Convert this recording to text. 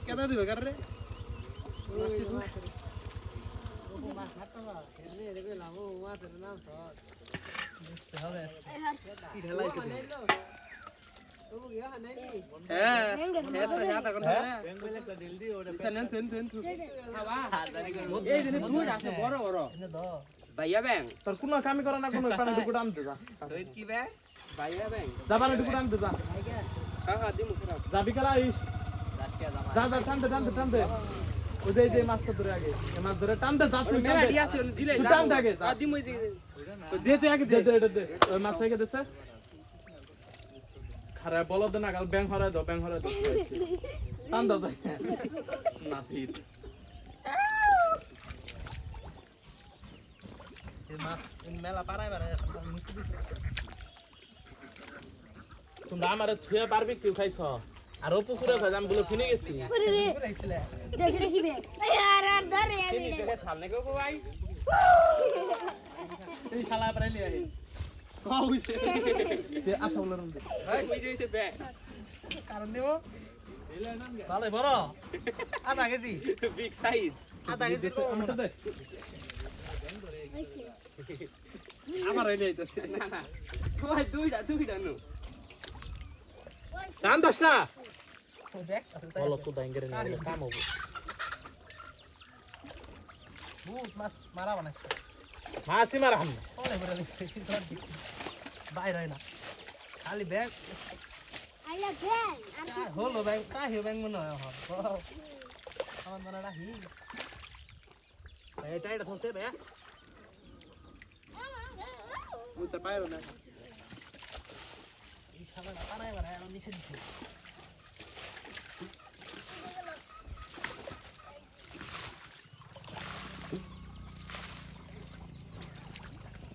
কেদা দিবে কার রে ভাইয়া ব্যাং তোর কোনো কামই করে না কোনো পানি টুকুটা আনতে যা কি ব্যাং ভাইয়া ব্যাং যা পানি টুকুটা আনতে যা হ্যাঁ দিমু খারাপ যাবি কারা আইস যা যা টানতে টানতে টানতে ওই যে মাছটা ধরে আগে এই মাছ ধরে টানতে যা তুই মেলা ডিয়া আছে দিলে টানতে আগে যা দিমু দে আগে দে ওই মাছ থেকে দেছে খারাপ বলো দে না কাল ব্যাং হরায় দাও টান দাও যাই না ফির মেলা পাড়ায় পাড়ায় তোমরা আমারে থুয়ে পারবি কেউ খাইছ আর ও পুকুরে খাই আমি বলে কিনে গেছি দেখে দেখিবে আর ধরে চিনি দেখে সামনে কেউ ভাই এই শালা পাড়ায় লিয়ে আই কইছে আশা বলে রুম ভাই কই যাইছে ব্যাং কারণ দেব ভালো বড় আধা কেজি বিগ সাইজ আধা কেজি আমারটা দে আমার হইলে আইতাছে না না ভাই দুইটা নো টান দাস না দেখ বলো তো ডাঙ্গেরে না কাম হবে বহুত মাছ মারা বানাইছে মাছি মারা হাম অনেক বড় লাগছে বাইরে হয় না খালি ব্যাগ আইলা ব্যাং আর হলো ব্যাগ কাহি ব্যাগ মনে হয় আমার মনে রাখি এটা এটা থসে বে বুঝতে পারো না এই খাবার বানায় বানায় আমি নিচে দিচ্ছি